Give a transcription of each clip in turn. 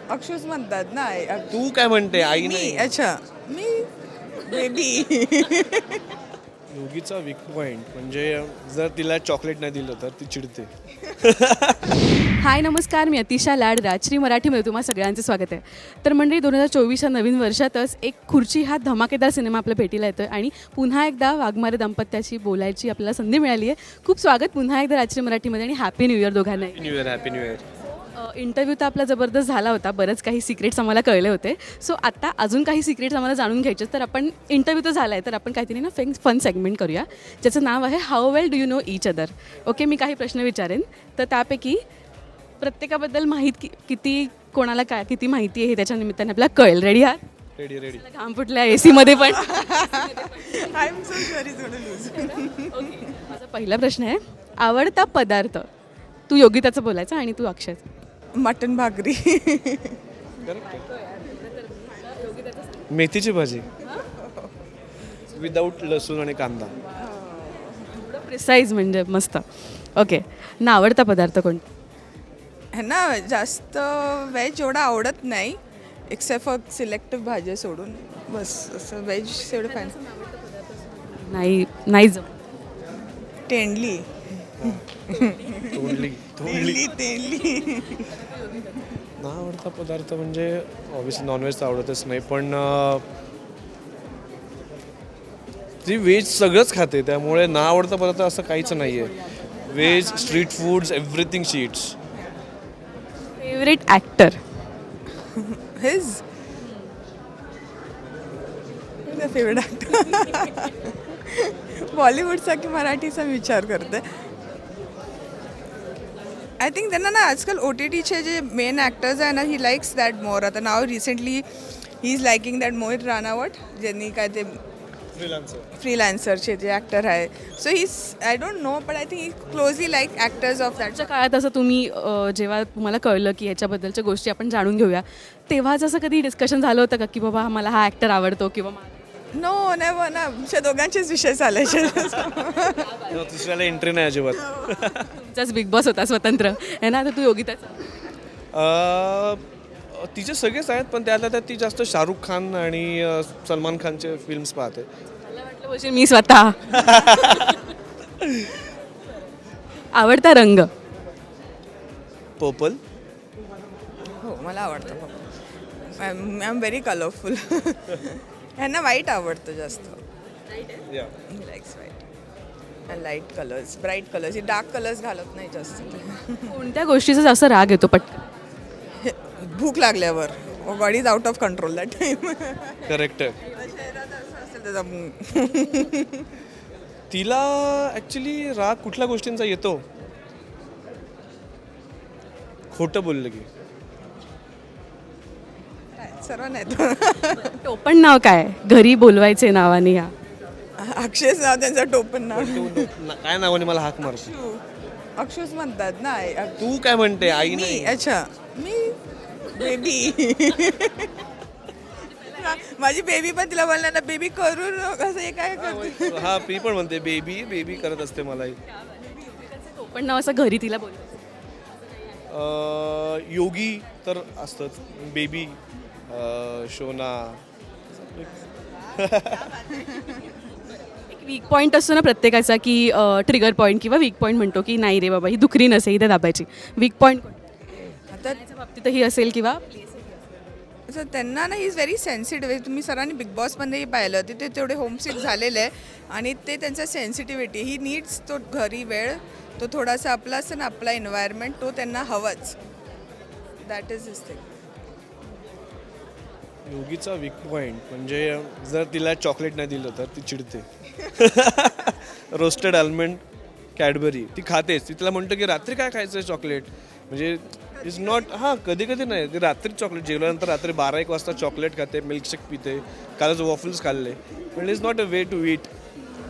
अक्षूच म्हणतात ना. तू काय म्हणते आई मी नाही. अच्छा मी बेबी. योगीचा वीक पॉइंट म्हणजे जर तिला चॉकलेट नाही दिलं तर ती चिडते. हाय नमस्कार, मी अतिशा लाड, राजश्री मराठीमध्ये तुम्हा सगळ्यांचं स्वागत आहे. तर मंडळी 2024 नवीन वर्षातच एक खुर्ची हा धमाकेदार सिनेमा आपल्या भेटीला येतो आहे आणि पुन्हा एकदा वाघमारे दाम्पत्याशी बोलायची आपल्याला संधी मिळाली आहे. खूप स्वागत पुन्हा एकदा राजश्री मराठीमध्ये आणि हॅपी न्यू इयर दोघांनाही. Happy new year. इंटरव्ह्यू तर आपला जबरदस्त झाला होता, बरंच काही सिक्रेट्स आम्हाला कळले होते. सो आता अजून काही सिक्रेट्स आम्हाला जाणून घ्यायचे, तर आपण इंटरव्ह्यू तर झाला आहे, तर आपण काहीतरी ना फन सेगमेंट करूया ज्याचं नाव आहे how well do you know each other. Okay, मी काही प्रश्न विचारेन, तर त्यापैकी प्रत्येकाबद्दल किती कोणाला काय किती माहिती आहे हे त्याच्या निमित्ताने आपल्याला कळेल. रेडी आहात? Ready ready. घाम फुटल्या AC मध्ये पण. I am so sorry okay, माझा पहिला प्रश्न आहे, आवडता पदार्थ. तू योगिताचं बोलायचं आणि तू अक्षयचं. मटन भाकरी. मेथीची भाजी विदाऊट लसूण आणि कांदा. प्रिसाईज म्हणजे मस्त. ओके, ना आवडता पदार्थ कोणता? ह्यांना जास्त व्हेज एवढं आवडत नाही, एक्सेप्ट फॉर सिलेक्टिव्ह भाज्या सोडून. बस असं व्हेज एवढं फॅन. नाही तेंडली. तोंडली तोंडली. तेंडली. ना आवडता पदार्थ म्हणजे ऑब्व्हियसली नॉनव्हेज तर आवडतच नाही, पण ती व्हेज सगळंच खाते, त्यामुळे ना आवडता पदार्थ असं काहीच नाही आहे. Veg, street foods, everything she eats. Favourite actor? His favourite actor. बॉलिवूडचा की मराठीचा विचार करते. आय थिंक त्यांना ना आजकाल OTTचे जे मेन ॲक्टर्स आहे ना, ही लाईक्स दॅट मोर. आता नाव recently he is liking that Mohit Ranawat, ज्यांनी काय ते फ्रीलान्सरचे जे ॲक्टर आहे. So he I don't know, but I think he closely like actors of that. त्याच्या काळात असं तुम्ही जेव्हा तुम्हाला कळलं की ह्याच्याबद्दलच्या गोष्टी आपण जाणून घेऊया, तेव्हा जसं कधी डिस्कशन झालं होतं का की बाबा मला हा ॲक्टर आवडतो किंवा नो नेव्हर ना, आमच्या दोघांचेच विषय चालायचे. दुसऱ्याला एंट्री नाही अजिबात. तुमचाच बिग बॉस होता स्वतंत्र आहे ना, तर तू योगिताचा? तिचे सगळेच आहेत, पण त्यातल्या त्यात ती जास्त शाहरुख खान आणि सलमान खानचे फिल्म्स पाहते. मला वाटलं बोलशील मी स्वतः. आवडता रंग? पर्पल. हो, मला आवडतं. I am very colourful. ह्यांना व्हाईट आवडतं जास्त. Likes white and light colours, bright colours. He dark colours घालत नाही जास्त. कोणत्या गोष्टीचा जास्त राग येतो पटकन? भूक लागल्यावर. God is out of control that time. Correct. तिला ॲक्च्युली राग कुठल्या गोष्टींचा येतो? खोटं बोललं की. सर्व नाही. टोपण नाव काय घरी बोलवायचे नावाने? या अक्षयच नाव त्यांचं टोपण नाव. काय नावाने मला हाक मारतो? अक्षूच म्हणतात ना. तू काय म्हणते आई मी नाही. अच्छा मी बेबी. माझी बेबी पण तिला बोलणार ना, बेबी करू असं हे काय करते. हा, मी पण म्हणते बेबी बेबी करत असते मलाही. टोपण नाव असं घरी तिला बोल. योगी तर असतंच, बेबी, शोना. एक वीक पॉईंट असतो ना प्रत्येकाचा की ट्रिगर पॉईंट किंवा वीक पॉईंट म्हणतो की नाही रे बाबा ही दुखरी नसे इथे दाबायची. वीक पॉईंट आता बाबतीतही असेल किंवा असं त्यांना ना, इज व्हेरी सेन्सिटिव्ह. तुम्ही सरांनी बिग बॉसमध्येही पाहिलं, ते तेवढे होमसिक झालेले आहे आणि ते त्यांचा सेन्सिटिव्हिटी ही नीड्स. तो घरी वेळ, तो थोडासा आपला असं ना, आपला एन्व्हायरमेंट, तो त्यांना हवाच. That is his thing. योगीचा वीक पॉइंट म्हणजे जर तिला चॉकलेट नाही दिलं तर ती चिडते. रोस्टेड आल्मंड, कॅडबरी ती खातेच. ती तिला म्हणतो की रात्री काय खायचं चॉकलेट, म्हणजे इज नॉट. हां, कधी कधी नाही, ती रात्री चॉकलेट जेवल्यानंतर रात्री 12-1 वाजता चॉकलेट खाते, मिल्कशेक पिते, कालच वॉफल्स खाल्ले. पण is not a way to eat.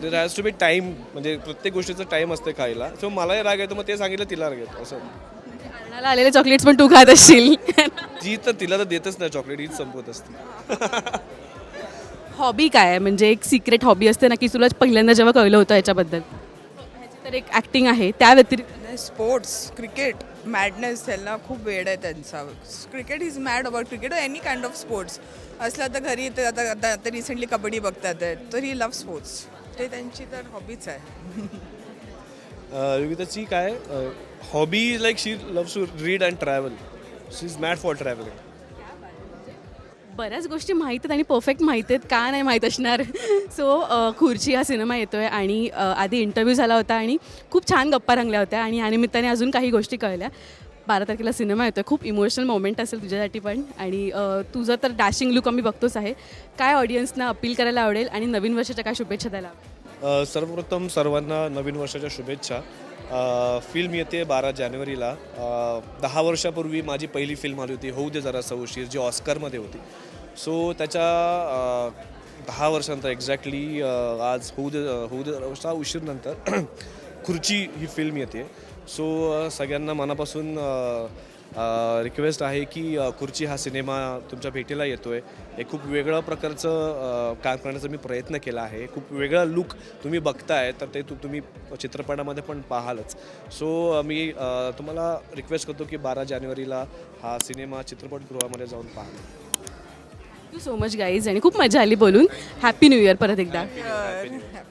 There has to be time, म्हणजे प्रत्येक गोष्टीचं टाईम असते खायला. सो मलाही राग येतो, मग ते सांगितलं तिला राग येतो. असं अन्नाला आलेले चॉकलेट्स पण तू खात असशील. जी तर तिला तर देतच नाही चॉकलेट, हीच संपवत असते. हॉबी काय आहे? म्हणजे एक सिक्रेट हॉबी असते ना की तुला पहिल्यांदा जेव्हा कळलं होतं याच्याबद्दल. तर एक ॲक्टिंग आहे, त्या व्यतिरिक्त स्पोर्ट्स, क्रिकेट. मॅडनेस त्यांना खूप वेळ आहे त्यांचा. Cricket is mad about cricket any kind of sports असलं तर घरी ते आता रिसेंटली कबड्डी बघतात आहेत तर ही लव्ह स्पोर्ट्स ते त्यांची तर हॉबीच आहे. योगिताची काय hobby like she loves to read and travel. She is mad for travelling. बऱ्याच गोष्टी माहीत आहेत आणि परफेक्ट माहीत आहेत, का नाही माहीत असणार. सो खुर्ची हा सिनेमा येतो आहे आणि आधी इंटरव्ह्यू झाला होता आणि खूप छान गप्पा रंगल्या होत्या आणि या निमित्ताने अजून काही गोष्टी कळल्या. 12 तारखेला सिनेमा येतो आहे, खूप इमोशनल मोमेंट असेल तुझ्यासाठी पण आणि तुझं तर डॅशिंग लुक आम्ही बघतोच आहे. काय ऑडियन्सना अपील करायला आवडेल आणि नवीन वर्षाच्या काय शुभेच्छा द्यायला आवडेल? सर्वप्रथम सर्वांना नवीन वर्षाच्या शुभेच्छा. फिल्म येते 12 जानेवारीला. 10 वर्षापूर्वी माझी पहिली फिल्म आली होती होऊ दे जरासा उशीर, जी ऑस्करमध्ये होती. सो त्याच्या 10 वर्षानंतर एक्झॅक्टली आज होऊ दे जरासा उशीरनंतर खुर्ची ही फिल्म येते. सो सगळ्यांना मनापासून रिक्वेस्ट आहे की खुर्ची हा सिनेमा तुमच्या भेटीला येतो आहे. एक खूप वेगळं प्रकारचं काम करण्याचा मी प्रयत्न केला आहे. खूप वेगळा लुक तुम्ही बघताय तर ते तुम्ही चित्रपटामध्ये पण पाहालच. सो मी तुम्हाला रिक्वेस्ट करतो की 12 जानेवारीला हा सिनेमा चित्रपटगृहामध्ये जाऊन पाहा. थँक्यू सो मच गाईज आणि खूप मजा आली बोलून. हॅपी न्यू इयर परत एकदा. Happy New Year.